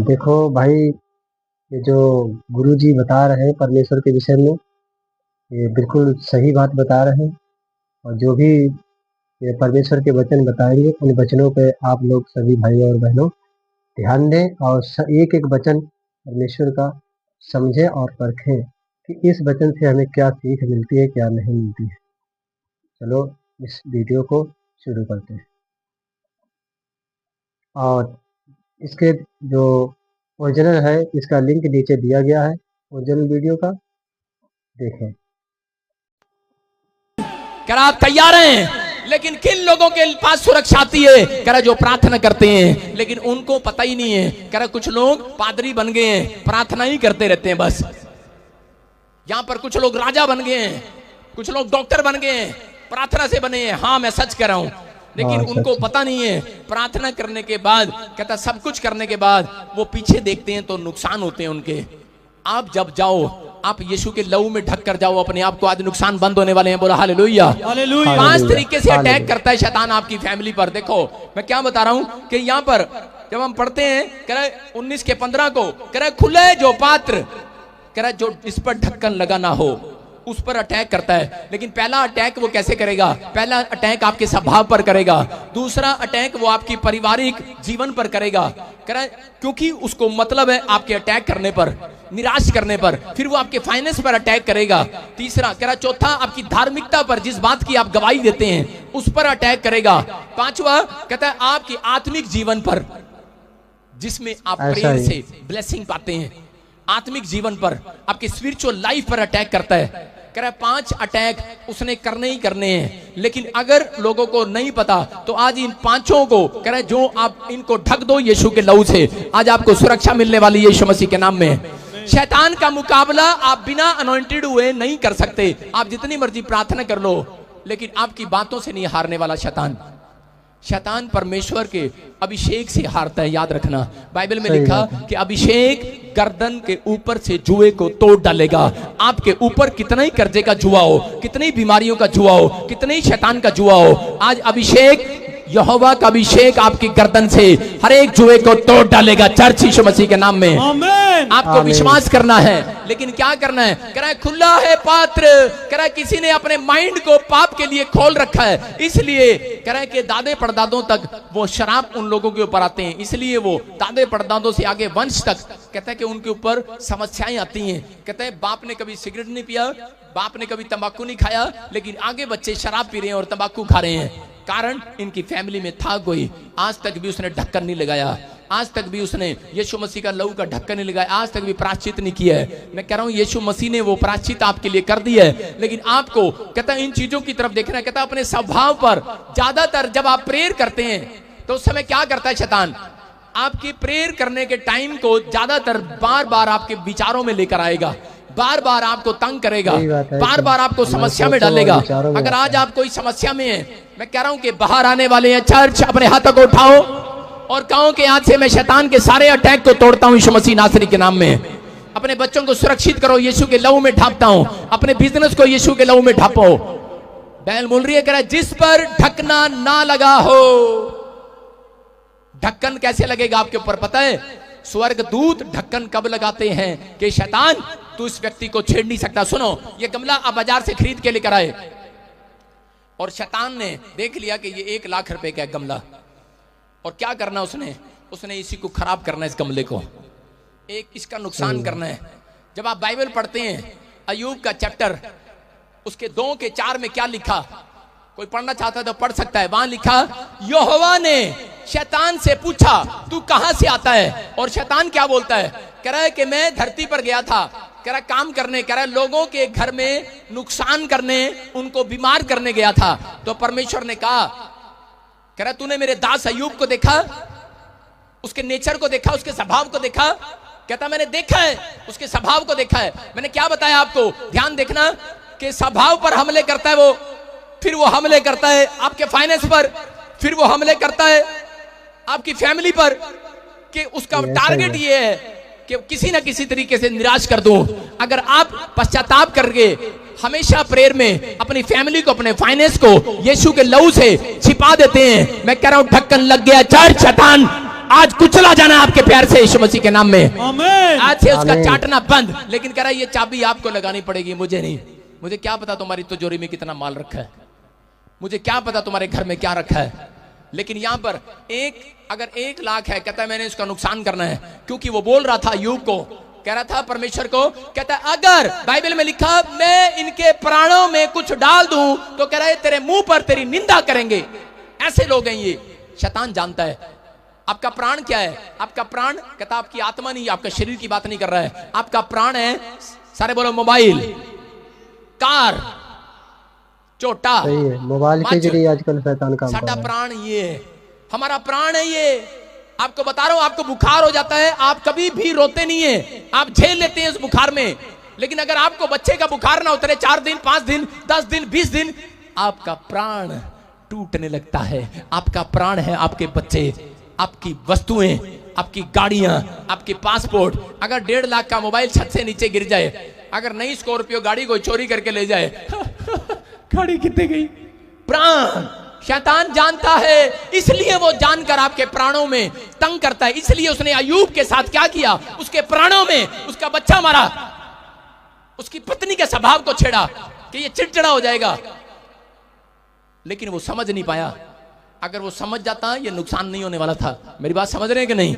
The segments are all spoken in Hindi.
देखो भाई, ये जो गुरुजी बता रहे हैं परमेश्वर के विषय में, ये बिल्कुल सही बात बता रहे हैं। और जो भी ये परमेश्वर के वचन बताएंगे, उन वचनों पे आप लोग सभी भाई और बहनों ध्यान दें और एक एक वचन परमेश्वर का समझें और परखें कि इस वचन से हमें क्या सीख मिलती है, क्या नहीं मिलती है। चलो इस वीडियो को शुरू करते हैं। और इसके जो ओरिजिनल है, इसका लिंक नीचे दिया गया है, ओरिजिनल वीडियो का देखें। क्या आप तैयार हैं? लेकिन किन लोगों के पास सुरक्षा आती है? कह रहा जो प्रार्थना करते हैं, लेकिन उनको पता ही नहीं है। कह रहा कुछ लोग पादरी बन गए हैं, प्रार्थना ही करते रहते हैं बस। यहां पर कुछ लोग राजा बन गए हैं, कुछ लोग डॉक्टर बन गए हैं, प्रार्थना से बने हैं। हाँ, मैं सच कह रहा हूं, लेकिन उनको पता नहीं है प्रार्थना करने के बाद, कहता सब कुछ करने के बाद वो पीछे देखते हैं तो नुकसान होते हैं उनके। आप जब जाओ, आप यीशु के लहू में ढक कर जाओ अपने आप को, आज नुकसान बंद होने वाले हैं। बोला हालेलुया। 5 तरीके से अटैक करता है शैतान आपकी फैमिली पर। देखो मैं क्या बता रहा हूं कि यहां पर जब हम पढ़ते हैं, कह रहा 19 के 15 को, कह रहा खुले जो पात्र, कह रहा जो इस पर ढक्कन लगा ना हो, उस पर अटैक करता है। लेकिन पहला अटैक वो कैसे करेगा? पहला अटैक आपके स्वभाव पर करेगा, दूसरा अटैक वो आपकी पारिवारिक जीवन पर करेगा। कह रहा क्योंकि उसको मतलब है आपके अटैक करने पर, निराश करने पर। फिर वो आपके फाइनेंस पर अटैक करेगा। तीसरा कह रहा चौथा आपकी धार्मिकता पर, जिस बात की आप गवाही देते हैं उस पर अटैक करेगा। पांचवा कहता है आपकी आत्मिक जीवन पर, जिसमें आप प्रेयर से ब्लेसिंग पाते हैं, आत्मिक जीवन पर, आपके स्पिरिचुअल लाइफ पर अटैक करता है। कह रहा है 5 अटैक उसने करने ही करने हैं। लेकिन अगर लोगों को नहीं पता तो आज इन 5 को कह रहा है जो आप इनको ढक दो यीशु के लहू से, आज आपको सुरक्षा मिलने वाली है यीशु मसीह के नाम में। शैतान का मुकाबला आप बिना अनॉइंटेड हुए नहीं कर सकते। आप जितनी मर्जी प्रार्थना कर लो, लेकिन आपकी बातों से नहीं हारने वाला शैतान। शैतान परमेश्वर के अभिषेक से हारता है, याद रखना। बाइबल में लिखा कि अभिषेक गर्दन के ऊपर से जुए को तोड़ डालेगा। आपके ऊपर कितना ही कर्जे का जुआ हो, कितनी बीमारियों का जुआ हो, कितने ही शैतान का जुआ हो, आज अभिषेक, यहोवा का अभिषेक आपकी गर्दन से हर एक जुए को तोड़ डालेगा। चर्च यीशु मसीह के नाम में आपको विश्वास करना है। लेकिन क्या करना है? कह रहा है खुला है पात्र। कह रहा है किसी ने अपने माइंड को पाप के लिए खोल रखा है, इसलिए कह रहा है कि दादे परदादों तक वो शराब उन लोगों के ऊपर आते हैं, इसलिए वो दादे परदादों से आगे वंश तक कहता है कि उनके ऊपर समस्याएं आती हैं। कहते हैं बाप ने कभी सिगरेट नहीं पिया, बाप ने कभी तंबाकू नहीं खाया, लेकिन आगे बच्चे शराब पी रहे हैं और तंबाकू खा रहे हैं। कारण इनकी फैमिली में था कोई, आज तक भी उसने ढक्कन नहीं लगाया, आज तक भी उसने यीशु मसीह का लहू का ढक्कन नहीं लगाया, आज तक भी प्रायश्चित नहीं किया है। मैं कह रहा हूं यीशु मसीह ने वो प्रायश्चित आपके लिए कर दिया है, लेकिन आपको कहता है इन चीजों की तरफ देखना है। कहता है अपने स्वभाव पर, ज्यादातर जब आप प्रेयर करते हैं तो उस समय क्या करता है शैतान? आपकी प्रेयर करने के टाइम को ज्यादातर बार बार आपके विचारों में लेकर आएगा, बार बार आपको तंग करेगा, बार बार आपको समस्या में डालेगा। अगर आज आप कोई समस्या में है, मैं कह रहा हूं कि बाहर आने वाले हैं। चर्च अपने हाथों को उठाओ और कहो कि आज से मैं शैतान के सारे अटैक को तोड़ता हूं यीशु मसीह नासरी के नाम में। अपने बच्चों को सुरक्षित करो, यीशु के लहू में ढापता हूं। अपने बिजनेस को यीशु के लहू में ढापो। बैल बोल रही है, कह रहा है जिस पर ढकना ना लगा हो। ढक्कन कैसे लगेगा आपके ऊपर पता है? स्वर्गदूत ढक्कन कब लगाते हैं कि शैतान तू इस व्यक्ति को छेड़ नहीं सकता। सुनो, ये गमला आप बाजार से खरीद के लेकर आए और शैतान ने देख लिया कि ये 1 लाख रुपए का गमला, और क्या करना उसने इसी को खराब करना है, इस गमले को एक इसका नुकसान करना है। जब आप बाइबल पढ़ते हैं अय्यूब का चैप्टर, उसके 2 के 4 में क्या लिखा? कोई पढ़ना चाहता है तो पढ़ सकता है। वहां लिखा यहोवा ने शैतान से पूछा तू कहां से आता है? और शैतान क्या बोलता है? कह रहा है कि मैं धरती पर गया था, कह रहा काम करने, कह रहा लोगों के घर में नुकसान करने, उनको बीमार करने गया था। तो परमेश्वर ने कहा, कह रहा तूने मेरे दास अय्यूब को देखा, उसके नेचर को देखा, उसके स्वभाव को देखा? कहता मैंने देखा है, उसके स्वभाव को देखा है। मैंने क्या बताया आपको? ध्यान देखना कि स्वभाव पर हमले करता है वो, फिर वो हमले करता है आपके फाइनेंस पर, फिर वो हमले करता है आपकी फैमिली पर, कि उसका टारगेट ये है कि किसी ना किसी तरीके से निराश कर दूं। अगर आप पश्चाताप करके हमेशा प्रेयर में अपनी फैमिली को, अपने फाइनेंस को यीशु के लहू से छिपा देते हैं। मैं कह रहा हूं ढक्कन लग गया, चर्च शैतान आज कुचला जाना आपके प्यार से यीशु मसीह के नाम में। आज से उसका चाटना बंद। लेकिन कह रहा है ये चाबी आपको लगानी पड़ेगी, मुझे नहीं। मुझे क्या पता तुम्हारी तिजोरी में कितना माल रखा है, मुझे क्या पता तुम्हारे घर में क्या रखा है। लेकिन यहां पर अगर 1 लाख है, कहता है मैंने इसका नुकसान करना है। क्योंकि वो बोल रहा था अय्यूब को, कह रहा था परमेश्वर को, कहता है अगर बाइबल में लिखा मैं इनके प्राणों में कुछ डाल दूं तो कह रहा है तेरे मुंह पर तेरी निंदा करेंगे। ऐसे लोग हैं ये। शैतान जानता है आपका प्राण क्या है। आपका प्राण, कहता आपकी आत्मा नहीं, आपका शरीर की बात नहीं कर रहा है। आपका प्राण है, सारे बोलो मोबाइल, कार, चोटा, मोबाइल के जरिए आजकल शैतान काम कर रहा है। साडा प्राण ये है, हमारा प्राण है ये। आपको बता रहा हूं, आपको बुखार हो जाता है, आप कभी भी रोते नहीं है, आप झेल लेते हैं उस बुखार में। लेकिन अगर आपको बच्चे का बुखार ना उतरे 4 दिन, 5 दिन, 10 दिन, 20 दिन, आपका प्राण टूटने लगता है। आपका प्राण है आपके बच्चे, आपकी वस्तुएं, आपकी गाड़ियां, आपके पासपोर्ट। अगर 1.5 लाख का मोबाइल छत से नीचे गिर जाए, अगर नई स्कॉर्पियो गाड़ी को चोरी करके ले जाए गाड़ी कितने गई? प्राण। शैतान जानता है, इसलिए वो जानकर आपके प्राणों में तंग करता है। इसलिए उसने अय्यूब के साथ क्या किया, उसके प्राणों में उसका बच्चा मारा, उसकी पत्नी के स्वभाव को छेड़ा कि ये चिड़चिड़ा हो जाएगा। लेकिन वो समझ नहीं पाया। अगर वो समझ जाता ये नुकसान नहीं होने वाला था। मेरी बात समझ रहे हैं कि नहीं?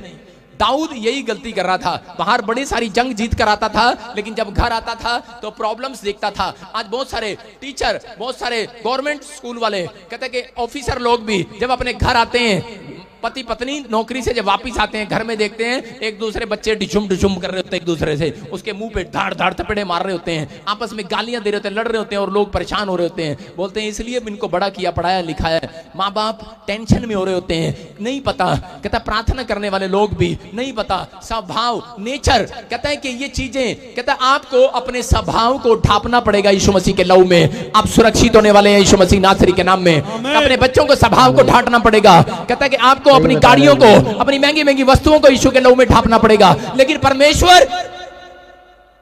दाऊद यही गलती कर रहा था। बाहर बड़ी सारी जंग जीत कर आता था, लेकिन जब घर आता था तो प्रॉब्लम्स देखता था। आज बहुत सारे टीचर, बहुत सारे गवर्नमेंट स्कूल वाले, कहते हैं कि ऑफिसर लोग भी जब अपने घर आते हैं, पति पत्नी नौकरी से जब वापिस आते हैं, घर में देखते हैं एक दूसरे बच्चे डिशुम डिशुम कर रहे होते हैं एक दूसरे से, उसके मुंह पे धाड़ धाड़ थपेड़े मार रहे होते हैं, आपस में गालियां दे रहे होते हैं, लड़ रहे होते हैं, और लोग परेशान हो रहे होते हैं। बोलते हैं इसलिए इनको बड़ा किया, पढ़ाया लिखाया। माँ बाप टेंशन में हो रहे होते हैं, नहीं पता। कहता प्रार्थना करने वाले लोग भी नहीं पता, स्वभाव, नेचर। कहता है कि ये चीजें, कहता है आपको अपने स्वभाव को ढापना पड़ेगा यीशु मसीह के लहू में। आप सुरक्षित होने वाले हैं यीशु मसीह नासरी के नाम में। अपने बच्चों को स्वभाव को ढांटना पड़ेगा। कहता है कि आपको अपनी गाड़ियों को, अपनी महंगी महंगी वस्तुओं को यीशु के लहू में ढांपना पड़ेगा। लेकिन परमेश्वर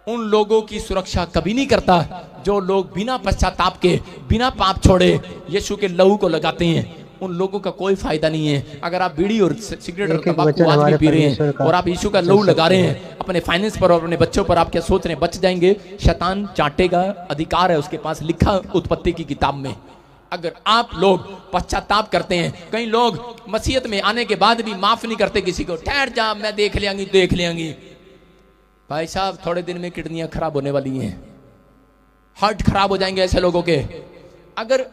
उन लोगों की सुरक्षा कभी नहीं करता जो लोग बिना पश्चाताप के, बिना पाप छोड़े यीशु के लहू को लगाते हैं। उन लोगों का कोई फायदा नहीं है। अगर आप बीड़ी और सिगरेट और तंबाकू आज भी पी रहे हैं और आप यीशु का लहू लगा रहे हैं अपने फाइनेंस पर और अपने बच्चों पर, आप क्या सोच रहे हैं बच जाएंगे? शैतान चाटेगा, अधिकार है उसके पास, लिखा उत्पत्ति की किताब में। अगर आप लोग पश्चाताप करते हैं, कई लोग मसीहत में आने के बाद भी माफ नहीं करते किसी को, ठहर जा मैं देख लियांगी, देख लियांगी। भाई साहब थोड़े दिन में किडनियां खराब होने वाली हैं, हार्ट खराब हो जाएंगे ऐसे लोगों के। अगर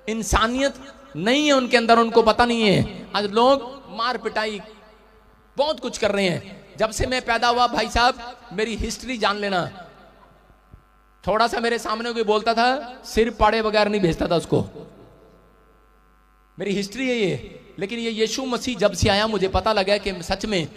इंसानियत नहीं है उनके अंदर, उनको पता नहीं है। आज लोग मार पिटाई बहुत कुछ कर रहे हैं। जब से मैं पैदा हुआ भाई साहब, मेरी हिस्ट्री जान लेना। थोड़ा सा मेरे सामने कोई बोलता था, सिर पाड़े बगैर नहीं भेजता था उसको। मेरी हिस्ट्री है ये। लेकिन ये यीशु मसीह जब से आया, मुझे पता लगा कि सच में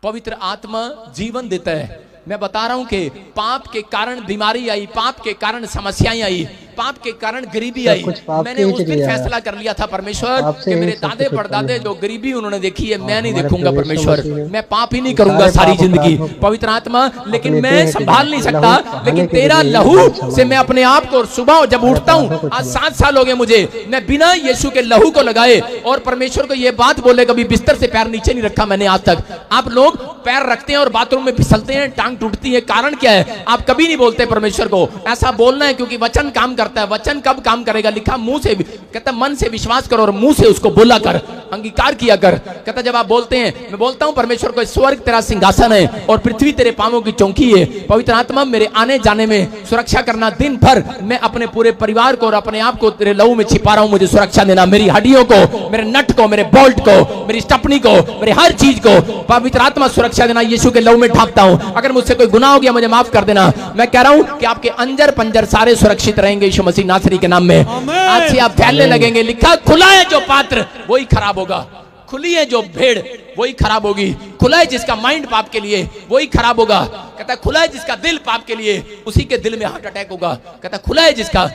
पवित्र आत्मा जीवन देता है। मैं बता रहा हूं कि पाप के कारण बीमारी आई, पाप के कारण समस्याएं आई, पाप के कारण गरीबी आई। मैंने उस दिन फैसला कर लिया था परमेश्वर कि मेरे दादे परदादे जो गरीबी उन्होंने देखी है, मैं नहीं देखूंगा परमेश्वर। मैं पाप ही नहीं करूंगा सारी जिंदगी। पवित्र आत्मा, लेकिन मैं संभाल नहीं सकता। लेकिन तेरा लहू से मैं अपने आप को, सुबह जब उठता हूं, आज 7 साल हो गए मुझे, मैं बिना यीशु के लहू को लगाए और परमेश्वर को यह बात बोले, कभी बिस्तर से पैर नीचे नहीं रखा मैंने आज तक। आप लोग पैर रखते हैं और बाथरूम में फिसलते हैं, टांग टूटती है। कारण क्या है? आप कभी नहीं बोलते परमेश्वर को। ऐसा बोलना है क्योंकि वचन काम करता है। वचन कब काम करेगा? लिखा मुंह से, कहता मन से विश्वास करो और मुंह से उसको बोला कर, अंगीकार किया कर। कहता जब आप बोलते हैं, मैं बोलता हूं परमेश्वर को, स्वर्ग तेरा सिंहासन है और पृथ्वी तेरे पांवों की चौकी है। पवित्र आत्मा मेरे आने जाने में सुरक्षा करना। दिन भर मैं अपने पूरे परिवार को और अपने आप को तेरे लहू में छिपा रहा हूं, मुझे सुरक्षा देना। मेरी हड्डियों को, मेरे नट को, मेरे बोल्ट को, मेरी स्टपनी को, मेरे हर चीज को पवित्र आत्मा सुरक्षा देना। यीशु के लहू में ढांपता हूं। अगर मुझसे कोई गुनाह हो गया मुझे माफ कर देना। मैं कह रहा हूं कि आपके अंजर पंजर सारे सुरक्षित रहेंगे यीशु मसीह नासरी के नाम में। आज से आप फैलने लगेंगे। लिखा खुला है जो पात्र वही खराब होगा, खुली है जो भेड़ वही खराब होगी। खुला है जिसका माइंड पाप के लिए वही खराब होगा। कहता खुला है जिसका दिल पाप के लिए, उसी के दिल में हार्ट अटैक होगा। कहता खुला है जिसका,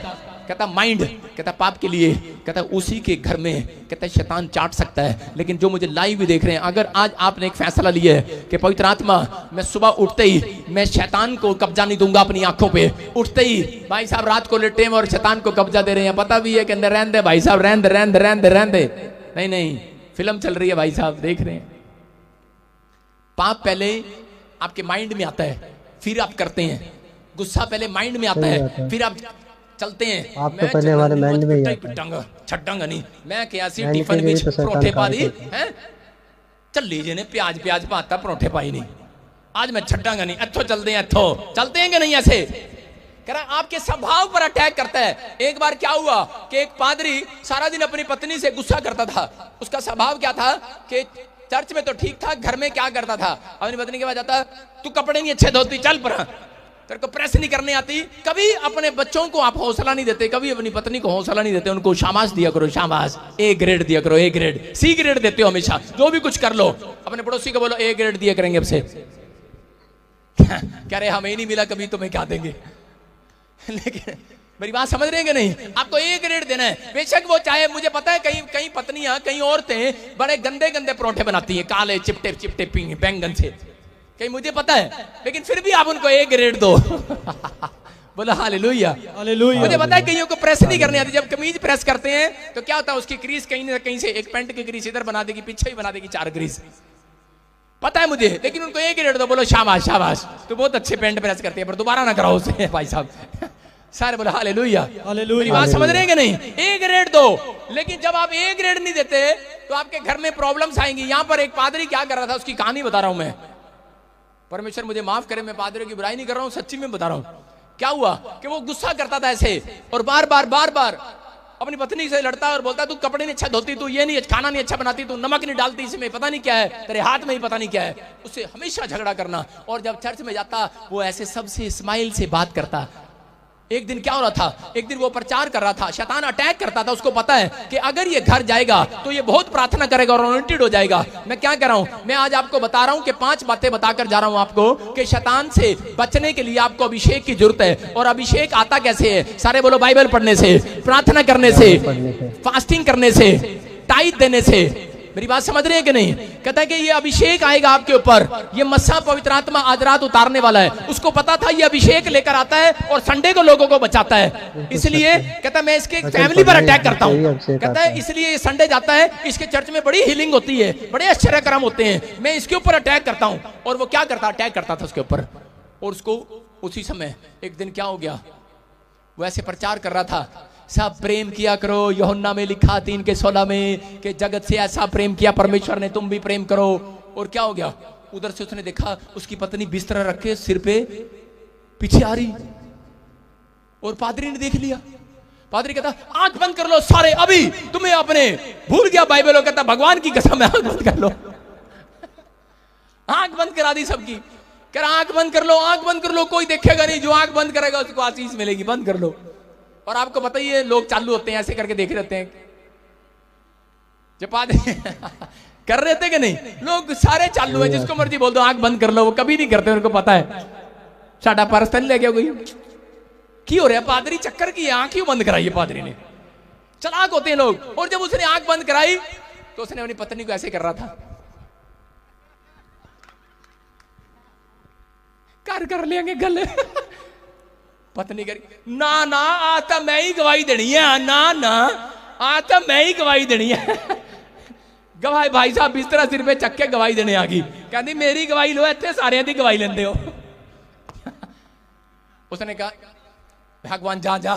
कहता माइंड, कहता पाप के लिए, कहता उसी के घर में कहता शैतान चाट सकता है। लेकिन जो मुझे लाइव भी देख रहे हैं, अगर आज आपने एक फैसला लिया है कि पवित्र आत्मा मैं सुबह उठते ही मैं शैतान को कब्जा नहीं दूंगा अपनी आंखों पे, उठते ही भाई साहब रात को लेटे और शैतान को कब्जा दे रहे हैं, पता भी है कि अंदर रहने दे भाई साहब, रहने दे रहने दे रहने दे रहने दे, नहीं नहीं फिल्म चल रही है भाई साहब, देख रहे हैं। पाप पहले आपके माइंड में आता है, फिर आप करते हैं। गुस्सा पहले माइंड में आता है, फिर आप चलते हैं। आप तो पहले हमारे माइंड में ही छड्डांगा नहीं, मैं क्या सी टिफिन में परोठे पा दी हैं, चल लीजिए ने प्याज प्याज पाता परोठे पाई नहीं, आज मैं छड्डांगा नहीं, अच्छो चलते हैं, अच्छो चलते हैं कि नहीं ऐसे। कह रहा आपके स्वभाव पर अटैक करता है। एक बार क्या हुआ कि एक पादरी सारा दिन अपनी पत्नी से गुस्सा करता था। उसका स्वभाव क्या था कि चर्च में तो ठीक था, घर में क्या करता था, अपनी पत्नी के पास जाता, तू कपड़े नहीं अच्छे धोती, चल पर तेरे को प्रेस नहीं करनी आती। कभी अपने बच्चों को आप हौसला नहीं देते, कभी अपनी पत्नी को हौसला नहीं देते, उनको शाबाश दिया करो, शाबाश, ए ग्रेड दिया करो, ए ग्रेड, सी ग्रेड देते हो हमेशा, जो भी कुछ कर लो। अपने पड़ोसी को बोलो ए ग्रेड दिया करेंगे अब से, कह रहे हमें नहीं मिला कभी तुम्हें क्या देंगे। लेकिन मेरी बात समझ रहे हैं कि नहीं, आपको ए ग्रेड देना है। बेशक वो चाहे, मुझे पता है कई कई पत्नियां, कई औरतें बड़े गंदे गंदे परोठे बनाती हैं, काले चिपटे चिपटे बैंगन से, कहीं मुझे पता है, लेकिन फिर भी आप उनको ए ग्रेड दो। बोला हालेलुया हालेलुया। मुझे पता है कईयों को प्रेस नहीं करनी आती, जब कमीज प्रेस करते हैं तो क्या होता है, उसकी क्रीज कहीं ना कहीं से, एक पैंट की क्रीज इधर बना देगी, पीछे ही बना देगी 4 क्रीज, पता है मुझे, लेकिन उनको ए ग्रेड दो, बोलो शाबाश शाबाश, तो बहुत अच्छे पैंट प्रेस करते हैं, पर दोबारा ना कराओ उसे भाई साहब। सारे बोला हालेलुया हालेलुया। मेरी बात समझ रहे हैं कि नहीं, ए ग्रेड दो। लेकिन जब आप ए ग्रेड नहीं देते तो आपके घर में प्रॉब्लम्स आएंगी। यहां पर एक पादरी क्या कर रहा था, उसकी कहानी बता रहा हूं मैं, परमेश्वर मुझे माफ करे, मैं पादरियों की बुराई नहीं कर रहा हूं, सच्ची में बता रहा हूं। क्या हुआ कि वो गुस्सा करता था ऐसे, और बार बार अपनी पत्नी से लड़ता और बोलता, तू कपड़े नहीं अच्छा धोती, तू ये नहीं, खाना नहीं अच्छा बनाती, तू नमक नहीं डालती, इसमें पता नहीं क्या है, तेरे हाथ में ही पता नहीं क्या है। उससे हमेशा झगड़ा करना। और जब चर्च में जाता वो ऐसे सबसे स्माइल से बात करता। एक दिन क्या हो रहा था, एक दिन वो प्रचार कर रहा था, शैतान अटैक करता था, उसको पता है कि अगर ये घर जाएगा तो ये बहुत प्रार्थना करेगा और अनॉइंटेड हो जाएगा। मैं क्या कह रहा हूं, मैं आज आपको बता रहा हूं कि 5 बातें बताकर जा रहा हूं आपको कि शैतान से बचने के लिए आपको अभिषेक की जरूरत है। और अभिषेक आता कैसे है, सारे बोलो बाइबल पढ़ने से, प्रार्थना करने से, फास्टिंग करने से, टाइट देने से। मेरी बात समझ रहे हैं कि नहीं, कहता है कि ये अभिषेक आएगा आपके ऊपर, ये मस्सा पवित्र आत्मा आज रात उतारने वाला है। उसको पता था ये अभिषेक लेकर आता है और संडे को लोगों को बचाता है, इसलिए कहता है मैं इसके फैमिली पर अटैक करता हूं। कहता है इसलिए ये संडे जाता है, इसके चर्च में बड़ी हीलिंग होती है, बड़े आश्चर्य कर्म होते हैं, मैं इसके ऊपर अटैक करता हूं। और वो क्या करता, अटैक करता था उसके ऊपर। और उसको उसी समय एक दिन क्या हो गया, वो ऐसे प्रचार कर रहा था, सब प्रेम किया करो, यूहन्ना में लिखा 3:16 में कि जगत से ऐसा प्रेम किया परमेश्वर ने, तुम भी प्रेम करो। और क्या हो गया, उधर से उसने देखा उसकी पत्नी बिस्तर रखे सिर पे पीछे आ रही, और पादरी ने देख लिया। पादरी कहता आंख बंद कर लो सारे, अभी तुम्हें अपने भूल गया बाइबल। कहता भगवान की कसम है, आंख बंद कर लो। आंख बंद करा दी सबकी, कह रहा आंख बंद कर लो, आंख बंद कर लो, कोई देखेगा नहीं, जो आंख बंद करेगा उसको आशीष मिलेगी, बंद कर लो। और आपको पता ही है लोग चालू होते हैं ऐसे करके देख रहते हैं, जब कर रहे थे कि नहीं, लोग सारे चालू है, जिसको मर्जी बोल दो आंख बंद कर लो, वो कभी नहीं करते, उनको पता है साडा पर्स तो नहीं ले गया कोई, क्यों हो रहा है, पादरी चक्कर की आंख क्यों बंद कराई है पादरी ने, चालाक होते हैं लोग। और जब उसने आंख बंद कराई तो उसने अपनी पत्नी को ऐसे कर रहा था, कर लेंगे गले। पत्नी करी ना ना, आता मैं ही गवाही देनी है, ना ना आता मैं ही गवाही देनी है। गवाही भाई साहब बिस्तरा सिर पे चक्के गवाही देने आ गई, कहती मेरी गवाही लो, इतने सारे दी गवाही लेंदे हो। उसने कहा भगवान जा जा,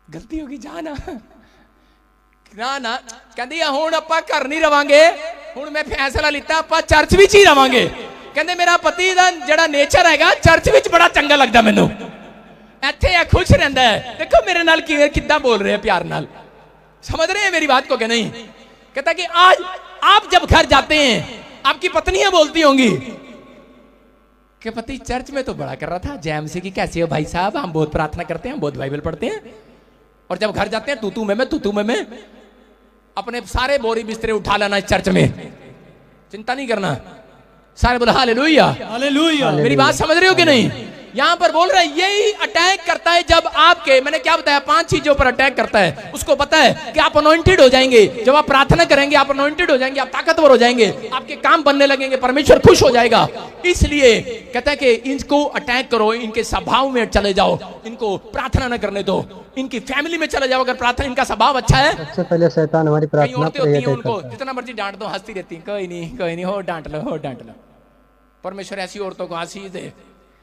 गलती होगी जा ना, ना ना कहती हुण आपां घर नहीं रवांगे, हुण मैं फैसला लिता आपां चर्च विच ही रवांगे। कहते मेरा पति दा जड़ा नेचर हैगा चर्च विच बड़ा चंगा लगदा मैनू, इत्थे खुश रहंदा है। देखो मेरे नाल किद्दां बोल रहे हैं प्यार नाल, समझ रहे हैं मेरी बात को कि नहीं। कहता कि आज आप जब घर जाते हैं आपकी पत्नियां बोलती होंगी कि पति चर्च में तो बड़ा कर रहा था, जैम से कि कैसे हो भाई साहब, हम बहुत प्रार्थना करते हैं, बहुत बाइबल पढ़ते हैं, और जब घर जाते हैं तू तू मैं अपने सारे बोरी बिस्तरे उठा लेना चर्च में, चिंता नहीं करना। सारे बोला हालेलुया हालेलुया। मेरी बात समझ रहे हो कि नहीं, यहां पर बोल रहा है यही अटैक करता है जब आप आपके, मैंने क्या बताया, 5 चीजों पर अटैक करता है। उसको पता है कि आप अनॉइंटेड हो जाएंगे, जब आप प्रार्थना करेंगे आप अनॉइंटेड हो जाएंगे, आप ताकतवर हो जाएंगे, आपके काम बनने लगेंगे, परमेश्वर खुश हो जाएगा। इसलिए कहता है कि इनको अटैक करो, इनके स्वभाव में चले जाओ, इनको प्रार्थना न करने दो, इनकी फैमिली में चले जाओ। अगर प्रार्थना, इनका स्वभाव अच्छा है, सबसे पहले शैतान हमारी कई प्रार्थना औरतें पर होती हैं, अटैक उनको करता है। जितना मर्जी डांट दो, हंसती रहती, कोई नहीं हो, डांट लो, हो डांट लो। परमेश्वर ऐसी औरतों को आशीष दे।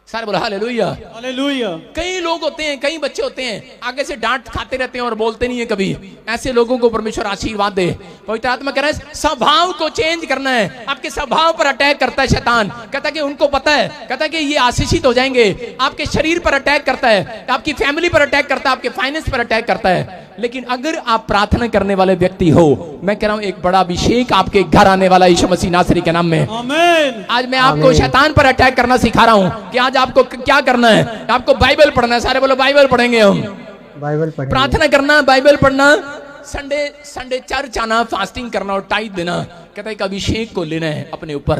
सारे बोला हालेलुया, हालेलुया। कई लोग होते हैं, कई बच्चे होते हैं, आगे से डांट खाते रहते हैं और बोलते नहीं है कभी। ऐसे लोगों को परमेश्वर आशीर्वाद दे। पवित्र आत्मा कह रहा है स्वभाव को चेंज करना है। आपके स्वभाव पर अटैक करता है शैतान, कहता है कि उनको पता है, कहता है कि ये आशीषित हो जाएंगे। आपके शरीर पर अटैक करता है, आपकी फैमिली पर अटैक करता है, आपके फाइनेंस पर अटैक करता है। लेकिन अगर आप प्रार्थना करने वाले व्यक्ति हो, मैं कह रहा हूं एक बड़ा अभिषेक आपके घर आने वाला यीशु मसीह नासरी के नाम में। आमीन। आज मैं आपको शैतान पर अटैक करना सिखा रहा हूं कि आज आपको क्या करना है। आपको बाइबल पढ़ना है। सारे बोलो बाइबल पढ़ेंगे हम, बाइबल पढ़ेंगे, प्रार्थना करना, बाइबल पढ़ना, संडे चर्च आना, फास्टिंग करना और टाइट देना। कहता है एक अभिषेक को लेना है अपने ऊपर।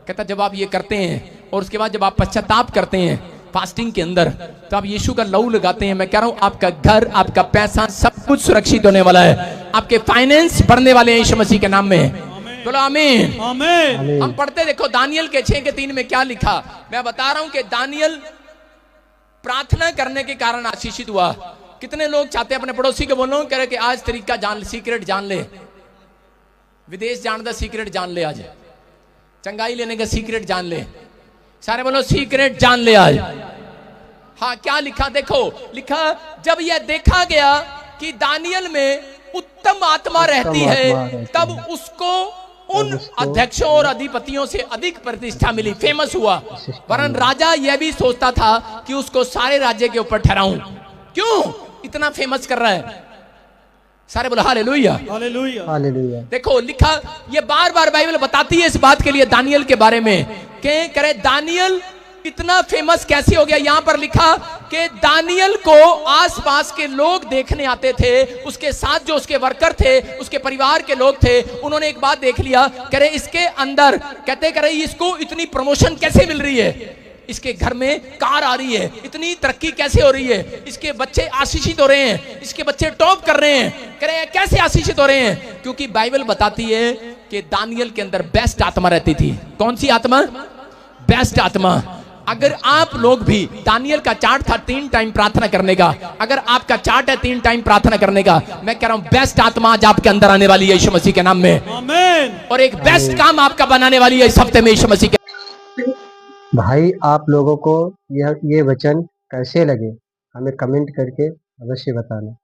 कहता जब आप ये करते हैं और उसके बाद जब आप पश्चाताप करते हैं फास्टिंग के अंदर, तो आप यीशु का लहू लगाते हैं। मैं कह रहा हूं आपका घर, आपका पैसा, सब कुछ सुरक्षित होने वाला है। आपके फाइनेंस बढ़ने वाले हैं यीशु मसीह के नाम में। बोलो आमीन। आमीन। हम पढ़ते देखो दानियल के 6:3 में क्या लिखा। मैं बता रहा हूं कि दानियल प्रार्थना करने के कारण आशीषित हुआ। कितने लोग चाहते हैं अपने पड़ोसी को बोलो, कह रहे कि आज तरीका जान, सीक्रेट जान ले, विदेश जाने का सीक्रेट जान ले, आज चंगाई लेने का सीक्रेट जान ले। सारे बोलो सीक्रेट जान ले आज। हाँ, क्या लिखा देखो, लिखा जब यह देखा गया कि दानियल में उत्तम आत्मा रहती है, तब उसको उन अध्यक्षों और अधिपतियों से अधिक प्रतिष्ठा मिली, फेमस हुआ। वरन राजा यह भी सोचता था कि उसको सारे राज्य के ऊपर ठहराऊं। क्यों इतना फेमस कर रहा है? सारे बोला हालेलुया, हालेलुया। हालेलुया। देखो लिखा, ये बार बार बाइबल बताती है इस बात के लिए दानियल के बारे में, कि करे दानियल इतना फेमस कैसे हो गया। यहां पर लिखा कि दानियल को आसपास के लोग देखने आते थे, उसके साथ जो उसके वर्कर थे, उसके परिवार के लोग थे, उन्होंने एक बात देख लिया, करे इसके अंदर, कहते करे इसको इतनी प्रमोशन कैसे मिल रही है, इसके घर में कार आ रही है, इतनी तरक्की कैसे हो रही है, इसके बच्चे आशीषित हो रहे हैं, इसके बच्चे टॉप कर रहे हैं। कह रहे हैं कैसे आशीषित हो रहे हैं? क्योंकि बाइबल बताती है कि दानियल के अंदर बेस्ट आत्मा रहती थी। कौन सी आत्मा? बेस्ट आत्मा। अगर आप लोग भी, दानियल का चार्ट था 3 टाइम प्रार्थना करने का, अगर आपका चार्ट है 3 टाइम प्रार्थना करने का, मैं कह रहा हूं बेस्ट आत्मा आज आपके अंदर आने वाली है यीशु मसीह के नाम में। आमीन। और एक बेस्ट काम आपका बनाने वाली है इस हफ्ते में यीशु मसीह के। भाई आप लोगों को ये वचन कैसे लगे हमें कमेंट करके अवश्य बताना।